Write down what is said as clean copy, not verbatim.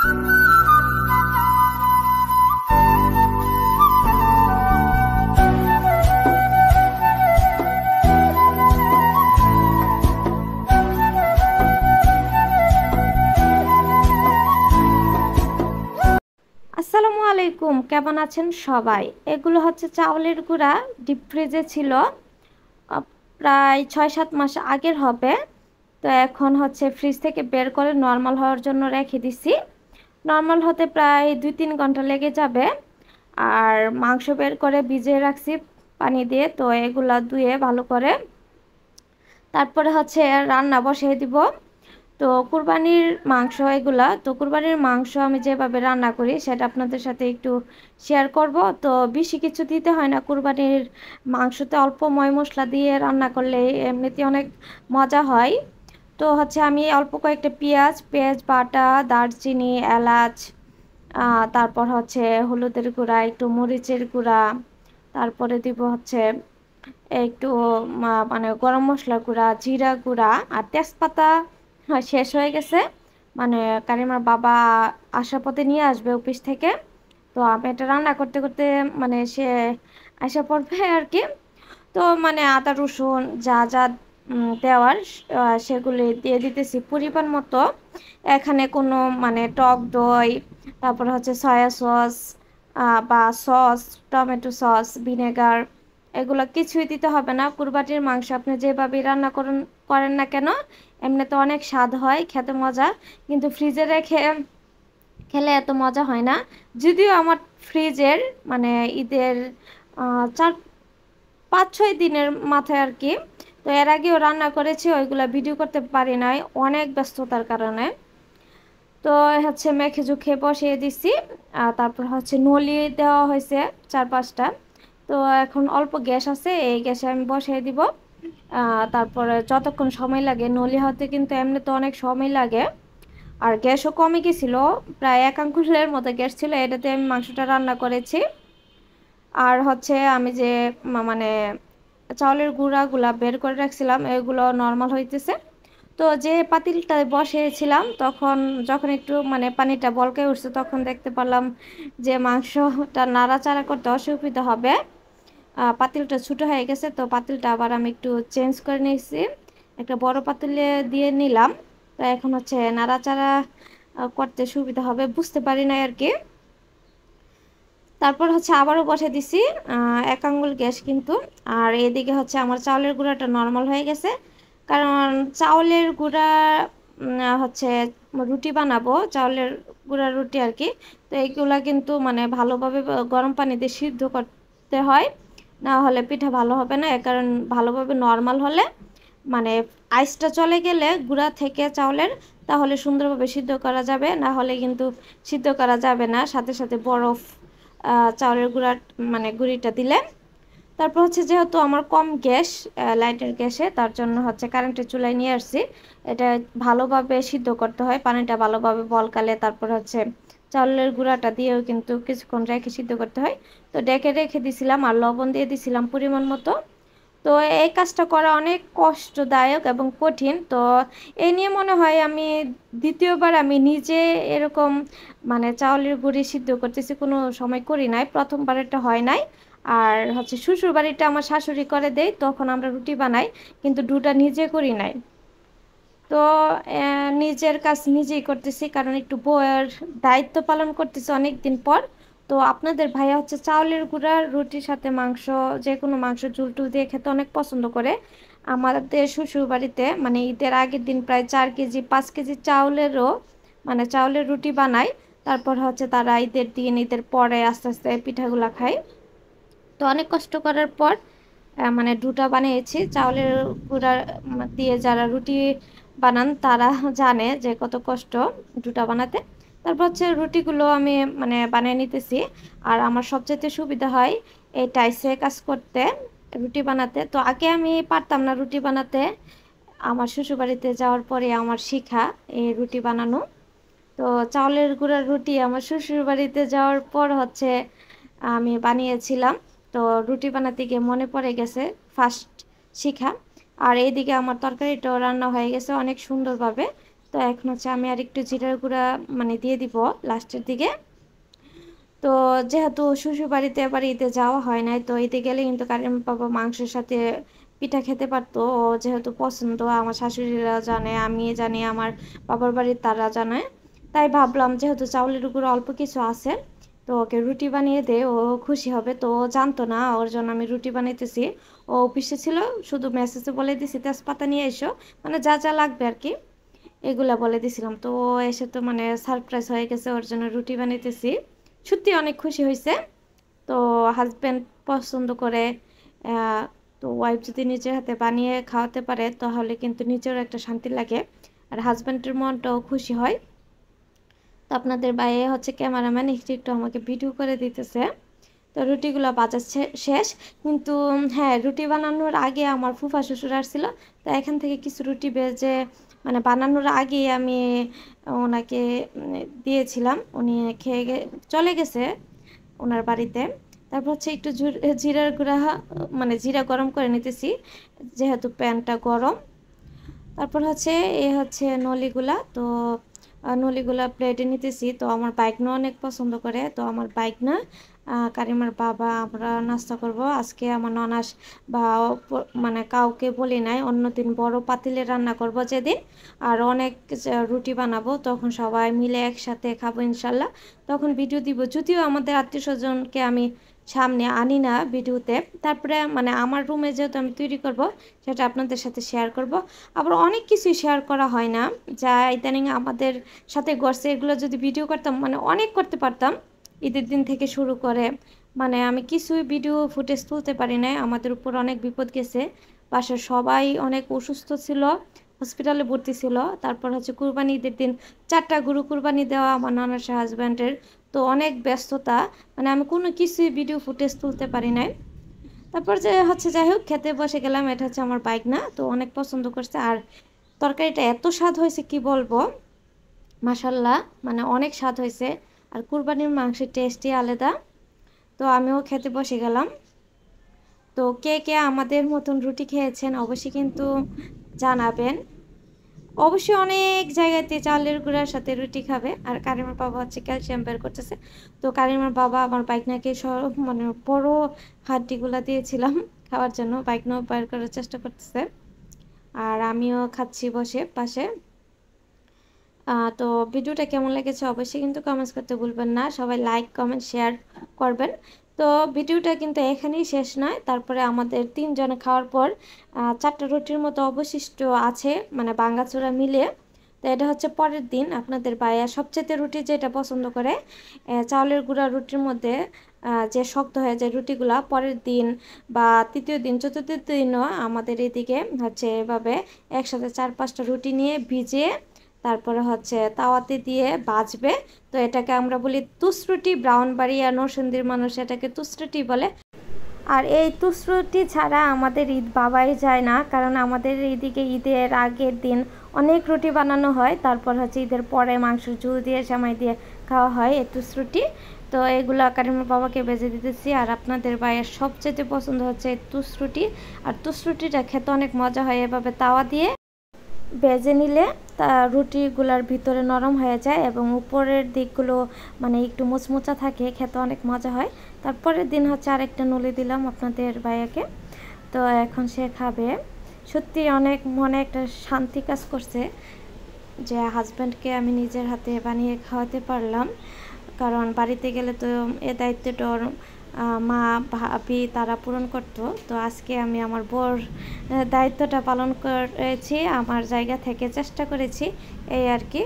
আসসালামু আলাইকুম, কেমন আছেন সবাই? এগুলো হচ্ছে চাউলের গুঁড়া, ডিপ ফ্রিজে ছিল প্রায় 6-7 মাস আগের হবে। তো এখন হচ্ছে ফ্রিজ থেকে বের করে নর্মাল হওয়ার জন্য রেখে দিছি। নর্মাল হতে প্রায় 2-3 ঘন্টা লেগে যাবে। আর মাংস বের করে ভিজিয়ে রাখছি পানি দিয়ে, তো এগুলা ধুয়ে ভালো করে তারপরে হচ্ছে রান্না বসিয়ে দিব। তো কুরবানির মাংস এগুলা, তো কুরবানির মাংস আমি যেভাবে রান্না করি সেটা আপনাদের সাথে একটু শেয়ার করব। তো বেশি কিছু দিতে হয় না, কুরবানির মাংসতে অল্প ময় মশলা দিয়ে রান্না করলে এমনিতে অনেক মজা হয়। তো হচ্ছে আমি অল্প কয়েকটা পেঁয়াজ বাটা, দারচিনি, এলাচ, তারপর হচ্ছে হলুদের গুঁড়া, একটু মরিচের গুঁড়া, তারপরে দিব হচ্ছে একটু মানে গরম মশলা গুঁড়া, জিরা গুঁড়া আর তেজপাতা শেষ হয়ে গেছে। মানে কারিমার বাবা আসার পথে নিয়ে আসবে অফিস থেকে। তো আমি এটা রান্না করতে করতে মানে সে আসা পড়বে আর কি। তো মানে আদা রসুন যা যা দেওয়ার সেগুলি দিয়ে দিতেছি পরিমাণ মতো। এখানে কোনো মানে টক দই, তারপরে হচ্ছে সয়া সস বা সস, টমেটো সস, ভিনেগার, এগুলো কিছুই দিতে হবে না। কুরবানির মাংস আপনি যেভাবে রান্না করেন না কেন, এমনি তো অনেক স্বাদ হয়, খেতে মজা, কিন্তু ফ্রিজে রেখে খেলে এত মজা হয় না। যদিও আমার ফ্রিজের মানে ঈদের 4-5-6 দিনের মাথায় আর কি। তো এর আগেও রান্না করেছি, ওইগুলা ভিডিও করতে পারি নাই অনেক ব্যস্ততার কারণে। তো হচ্ছে মেখে ঝুঁকে বসিয়ে দিছি। তারপর হচ্ছে নলি দেওয়া হয়েছে 4-5টা। তো এখন অল্প গ্যাস আছে, এই গ্যাসে আমি বসিয়ে দিব। তারপরে যতক্ষণ সময় লাগে, নলি হতে কিন্তু এমনি তো অনেক সময় লাগে। আর গ্যাসও কমে গেছিলো, প্রায় 1 আঙ্গুলের মতো গ্যাস ছিল, এটাতে আমি মাংসটা রান্না করেছি। আর হচ্ছে আমি যে মানে চাউলের গুঁড়াগুলা বের করে রাখছিলাম, এগুলো নর্মাল হইতেছে। তো যে পাতিলটা বসিয়েছিলাম তখন যখন একটু মানে পানিটা বলকে উঠছে, তখন দেখতে পারলাম যে মাংসটা নাড়াচাড়া করতে অসুবিধা হবে, পাতিলটা ছোটো হয়ে গেছে। তো পাতিলটা আবার আমি একটু চেঞ্জ করে নিয়েছি, একটা বড় পাতিলে দিয়ে নিলাম। তো এখন হচ্ছে নাড়াচাড়া করতে সুবিধা হবে, বুঝতে পারি না আর কি। তারপর হচ্ছে আবারও বসে দিছি 1 আঙ্গুল গ্যাস কিন্তু। আর এদিকে হচ্ছে আমার চাউলের গুঁড়াটা নর্মাল হয়ে গেছে, কারণ চাউলের গুঁড়া হচ্ছে রুটি বানাবো, চাউলের গুঁড়ার রুটি আর কি। তো এইগুলা কিন্তু মানে ভালোভাবে গরম পানিতে সিদ্ধ করতে হয়, না হলে পিঠা ভালো হবে না। এ কারণ ভালোভাবে নর্মাল হলে মানে আইসটা চলে গেলে গুঁড়া থেকে চাউলের, তাহলে সুন্দরভাবে সিদ্ধ করা যাবে, না হলে কিন্তু সিদ্ধ করা যাবে না সাথে সাথে বরফ চাউলের গুঁড়া মানে গুঁড়িটা দিলে। তারপর হচ্ছে যেহেতু আমার কম গ্যাস, লাইটের গ্যাসে, তার জন্য হচ্ছে কারেন্টের চুলায় নিয়ে আসছি। এটা ভালোভাবে সিদ্ধ করতে হয়, পানিটা ভালোভাবে বলকালে তারপর হচ্ছে চাউলের গুঁড়াটা দিয়েও কিন্তু কিছুক্ষণ রেখে সিদ্ধ করতে হয়। তো ডেকে রেখে দিছিলাম আর লবণ দিয়ে দিছিলাম পরিমাণ মতো। তো এই কাজটা করা অনেক কষ্টদায়ক এবং কঠিন। তো এই নিয়ে মনে হয় আমি দ্বিতীয়বার আমি নিজে এরকম মানে চাউলের গুঁড়ি সিদ্ধ করতেছি, কোনো সময় করি নাই, প্রথমবারেরটা হয় নাই। আর হচ্ছে শ্বশুর বাড়িটা আমার শাশুড়ি করে দেয়, তখন আমরা রুটি বানাই, কিন্তু ডুটা নিজে করি নাই। তো নিজের কাজ নিজেই করতেছি, কারণ একটু বউয়ের দায়িত্ব পালন করতেছি অনেক দিন পর। তো আপনাদের ভাইয়া হচ্ছে চাউলের গুঁড়ার রুটির সাথে মাংস, যে কোনো মাংস ঝুল টুল দিয়ে খেতে অনেক পছন্দ করে। আমাদের শ্বশুর বাড়িতে মানে ঈদের আগের দিন প্রায় 4 কেজি 5 কেজি চাউলেরও মানে চাউলের রুটি বানায়। তারপর হচ্ছে তারা ঈদের দিন, ঈদের পরে আস্তে আস্তে পিঠাগুলা খায়। তো অনেক কষ্ট করার পর মানে ডুটা বানিয়েছি। চাউলের গুঁড়া দিয়ে যারা রুটি বানান তারা জানে যে কত কষ্ট ডুটা বানাতে। তারপর হচ্ছে রুটিগুলো আমি মানে বানিয়ে নিতেছি। আর আমার সবচেয়ে সুবিধা হয় এই টাইসে কাজ করতে, রুটি বানাতে। তো আগে আমি পারতাম না রুটি বানাতে, আমার শ্বশুরবাড়িতে যাওয়ার পরে আমার শিখা এই রুটি বানানো। তো চাউলের গুঁড়ার রুটি আমার শ্বশুরবাড়িতে যাওয়ার পর হচ্ছে আমি বানিয়েছিলাম। তো রুটি বানাতে গিয়ে মনে পড়ে গেছে ফার্স্ট শিখা। আর এইদিকে আমার তরকারিটাও রান্না হয়ে গেছে অনেক সুন্দরভাবে। তো এখন হচ্ছে আমি আর একটু জিরার গুঁড়া মানে দিয়ে দিব লাস্টের দিকে। তো যেহেতু শ্বশুর বাড়িতে এবার ঈদে যাওয়া হয় নাই, তো ঈদে গেলে কিন্তু কারিম বাবা মাংসের সাথে পিঠা খেতে পারতো। ও যেহেতু পছন্দ, আমার শাশুড়িরা জানে, আমি জানি, আমার বাবার বাড়ির তারা জানে, তাই ভাবলাম যেহেতু চাউলের গুঁড়ো অল্প কিছু আছে, তো ওকে রুটি বানিয়ে দে, ও খুশি হবে। তো ও জানতো না, ওর জন্য আমি রুটি বানাইতেছি। ও অফিসে ছিল, শুধু মেসেজে বলে দিছি তেজপাতা নিয়ে এসো, মানে যা যা লাগবে আর কি এগুলা বলে দিছিলাম। তো ও এসে তো মানে সারপ্রাইজ হয়ে গেছে, ওর জন্য রুটি বানাইতেছি। সত্যি অনেক খুশি হয়েছে। তো হাজব্যান্ড পছন্দ করে, তো ওয়াইফ যদি নিজের হাতে বানিয়ে খাওয়াতে পারে তাহলে কিন্তু নিজেরও একটা শান্তি লাগে, আর হাজব্যান্ডের মনটাও খুশি হয়। তো আপনাদের বাইরে হচ্ছে ক্যামেরাম্যান একটু একটু আমাকে ভিডিও করে দিতেছে। তো রুটিগুলো ভাজা শেষ, কিন্তু হ্যাঁ, রুটি বানানোর আগে আমার ফুফা শ্বশুর আসছিল। তো এখান থেকে কিছু রুটি ভেজে মানে বানানোর আগে আমি ওনাকে দিয়েছিলাম, উনি খেয়ে চলে গেছে ওনার বাড়িতে। তারপর হচ্ছে একটু জিরার গুঁড়া মানে জিরা গরম করে নিতেছি, যেহেতু প্যানটা গরম। তারপর হচ্ছে হচ্ছে নলিগুলা, তো নলিগুলা প্লেটে নিতেছি। তো আমার বাইকনা অনেক পছন্দ করে, তো আমার বাইকনা কারিমার বাবা আমরা নাস্তা করব আজকে। আমার ননাস বা মানে কাউকে বলি নাই, অন্যদিন বড় পাতিলে রান্না করব যেদিন, আর অনেক রুটি বানাবো, তখন সবাই মিলে একসাথে খাবো ইনশাল্লাহ। তখন ভিডিও দিব, যদিও আমাদের আত্মীয় স্বজনকে আমি সামনে আনি না ভিডিওতে। তারপরে মানে আমার রুমে যেহেতু আমি তৈরি করব, সেটা আপনাদের সাথে শেয়ার করব। আবার অনেক কিছুই শেয়ার করা হয় না, যা ইদানিং আমাদের সাথে ঘটছে, এগুলো যদি ভিডিও করতাম মানে অনেক করতে পারতাম। ঈদের দিন থেকে শুরু করে মানে আমি কিছুই ভিডিও ফুটেজ তুলতে পারি নাই, আমাদের উপর অনেক বিপদ গেছে। বাসার সবাই অনেক অসুস্থ ছিল, হসপিটালে ভর্তি ছিল। তারপর হচ্ছে কুরবানি ঈদের দিন 4টা গরু কুরবানি দেওয়া আমার নানার হাজব্যান্ডের, তো অনেক ব্যস্ততা, মানে আমি কোনো কিছুই ভিডিও ফুটেজ তুলতে পারি নাই। তারপর যে হচ্ছে যাই হোক, খেতে বসে গেলাম। এটা হচ্ছে আমার বাইক না, তো অনেক পছন্দ করছে, আর তরকারিটা এত স্বাদ হয়েছে কি বলবো, মাশাল্লাহ, মানে অনেক স্বাদ হয়েছে। আর কুরবানির মাংসের টেস্টই আলাদা। তো আমিও খেতে বসে গেলাম। তো কে কে আমাদের মতন রুটি খেয়েছেন অবশ্যই কিন্তু জানাবেন। অবশ্যই অনেক জায়গাতে চালের গুঁড়ার সাথে রুটি খাবে। আর কারিমার বাবা হচ্ছে ক্যালসিয়াম বের করতেছে। তো কারিমার বাবা আমার বাইকনাকে সব মানে বড় হাড্ডিগুলা দিয়েছিলাম খাওয়ার জন্য, বাইকনাও বের করার চেষ্টা করতেছে, আর আমিও খাচ্ছি বসে পাশে। তো ভিডিওটা কেমন লেগেছে অবশ্যই কিন্তু কমেন্টস করতে ভুলবেন না, সবাই লাইক কমেন্ট শেয়ার করবেন। তো ভিডিওটা কিন্তু এখানেই শেষ নয়, তারপরে আমাদের 3 জনে খাওয়ার পর 4টা রুটির মতো অবশিষ্ট আছে, মানে ভাঙাচোরা মিলে। তো এটা হচ্ছে পরের দিন। আপনাদের ভাইয়া সবচেয়ে রুটি যেটা পছন্দ করে, চাউলের গুঁড়া রুটির মধ্যে যে শক্ত হয়ে যায় রুটিগুলা, পরের দিন বা তৃতীয় দিন চতুর্থ দিনও আমাদের এদিকে হচ্ছে এভাবে একসাথে 4-5টা রুটি নিয়ে ভিজিয়ে তারপরে হচ্ছে তাওয়াতে দিয়ে ভাজবে। তো এটাকে আমরা বলি তুসরুটি, ব্রাউনবাড়িয়া নরসিংদীর মানুষ এটাকে তুসরুটি বলে। আর এই তুসরুটি ছাড়া আমাদের ঈদ ভাবাই যায় না, কারণ আমাদের এইদিকে ঈদের আগের দিন অনেক রুটি বানানো হয়, তারপর হচ্ছে ঈদের পরে মাংসের ঝুল দিয়ে সেমাই দিয়ে খাওয়া হয় এই তুসরুটি। তো এগুলো কারিমার বাবাকে বেজে দিতেছি। আর আপনাদের ভাইয়ের সবচেয়ে পছন্দ হচ্ছে এই তুসরুটি। আর তুসরুটিটা খেতে অনেক মজা হয়, এভাবে তাওয়া দিয়ে ভেজে নিলে তা রুটিগুলার ভিতরে নরম হয়ে যায় এবং উপরের দিকগুলো মানে একটু মুচমুচা থাকে, খেতে অনেক মজা হয়। তারপরের দিন হচ্ছে আরেকটা নলি দিলাম আপনাদের ভাইয়াকে, তো এখন সে খাবে। সত্যি অনেক মনে একটা শান্তি কাজ করছে যে হাজব্যান্ডকে আমি নিজের হাতে বানিয়ে খাওয়াতে পারলাম, কারণ বাড়িতে গেলে তো এ দায়িত্বটা মা ভাবি তারা পূরণ করতো। তো আজকে আমি আমার বর দায়িত্বটা পালন করেছি, আমার জায়গা থেকে চেষ্টা করেছি, এই আর কি।